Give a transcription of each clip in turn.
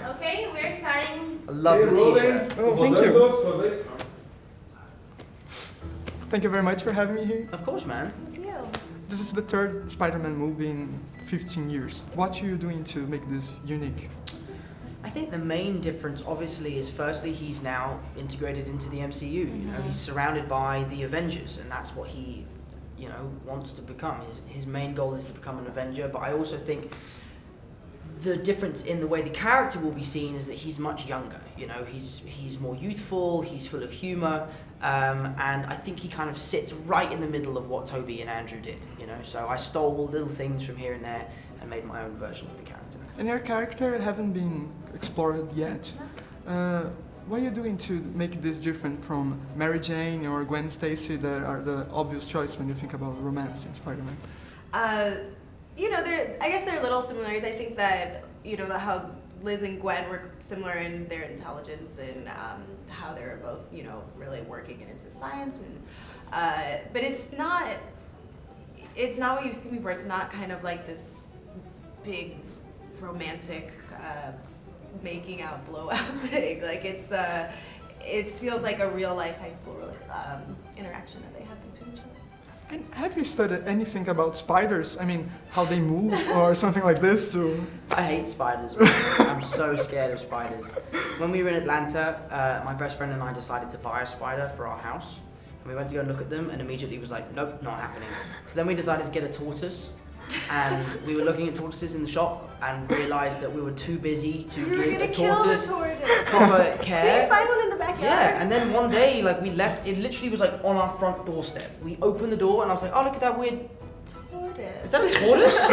Okay, we're starting. I love your t-shirt. Oh, thank you. Thank you very much for having me here. Of course, man. Thank you. This is the third Spider-Man movie in 15 years. What are you doing to make this unique? I think the main difference, obviously, is firstly he's now integrated into the MCU. You know, he's surrounded by the Avengers, and that's what he, you know, wants to become. His main goal is to become an Avenger. But I also think the difference in the way the character will be seen is that he's much younger. You know, he's more youthful. He's full of humor, and I think he kind of sits right in the middle of what Toby and Andrew did. You know, so I stole little things from here and there and made my own version of the character. And your character haven't been explored yet. What are you doing to make this different from Mary Jane or Gwen Stacy that are the obvious choice when you think about romance in Spider-Man? You know, I guess they're little similarities. I think that, you know, how Liz and Gwen were similar in their intelligence and how they were both, you know, really working into science. And but it's not what you've seen before. It's not kind of like this big romantic making out blowout thing. Like it feels like a real life high school interaction that they have between each other. And have you studied anything about spiders? I mean, how they move or something like this too? I hate spiders. I'm so scared of spiders. When we were in Atlanta, my best friend and I decided to buy a spider for our house. And we went to go look at them and immediately was like, nope, not happening. So then we decided to get a tortoise. And we were looking at tortoises in the shop and realised that we were too busy to give a tortoise proper care. Did you find one in the backyard? Yeah, and then one day, like, we left, it literally was like on our front doorstep. We opened the door and I was like, oh, look at that weird tortoise. Is that a tortoise?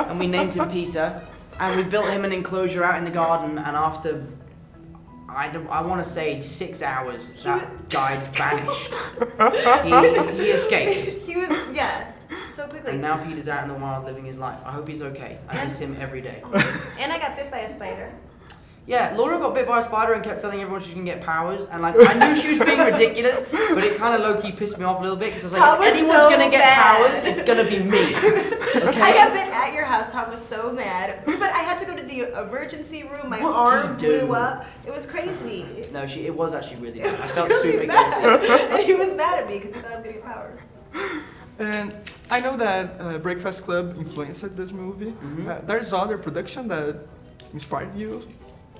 And we named him Peter, and we built him an enclosure out in the garden, and after, I want to say 6 hours, that guy vanished. He escaped. He was, yeah. So quickly. And now Peter's out in the wild living his life. I hope he's okay. I miss him every day. And I got bit by a spider. Yeah, Laura got bit by a spider and kept telling everyone she can get powers. And like, I knew she was being ridiculous, but it kind of low-key pissed me off a little bit because I was like, if anyone's going to get powers, it's going to be me. Okay? I got bit at your house. Tom was so mad. But I had to go to the emergency room. My arm blew up. It was crazy. No, it was actually really bad. I was felt really super bad. guilty. And he was mad at me because he thought I was getting powers. And I know that Breakfast Club influenced this movie. There's other production that inspired you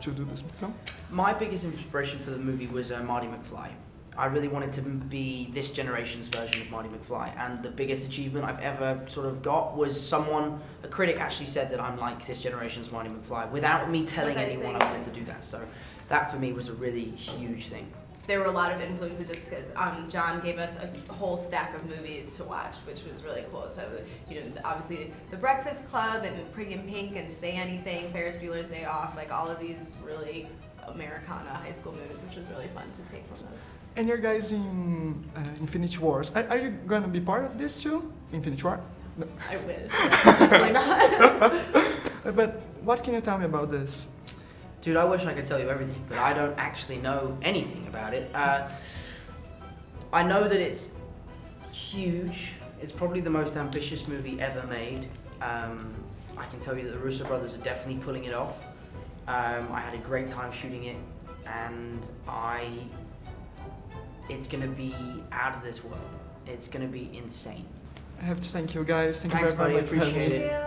to do this film? My biggest inspiration for the movie was Marty McFly. I really wanted to be this generation's version of Marty McFly, and the biggest achievement I've ever sort of got was a critic actually said that I'm like this generation's Marty McFly without me telling anyone I wanted to do that. So that for me was a really huge thing. There were a lot of influences just because John gave us a whole stack of movies to watch, which was really cool. So, you know, obviously The Breakfast Club and Pretty in Pink and Say Anything, Ferris Bueller's Day Off, like all of these really Americana high school movies, which was really fun to take from those. And you're guys in Infinity Wars. Are you gonna be part of this too? Infinity War? No. I wish. Definitely not. But what can you tell me about this? Dude, I wish I could tell you everything, but I don't actually know anything about it. I know that it's huge. It's probably the most ambitious movie ever made. I can tell you that the Russo brothers are definitely pulling it off. I had a great time shooting it, and it's gonna be out of this world. It's gonna be insane. I have to thank you guys. Thank Thanks, you very buddy. much for having me. Appreciate it.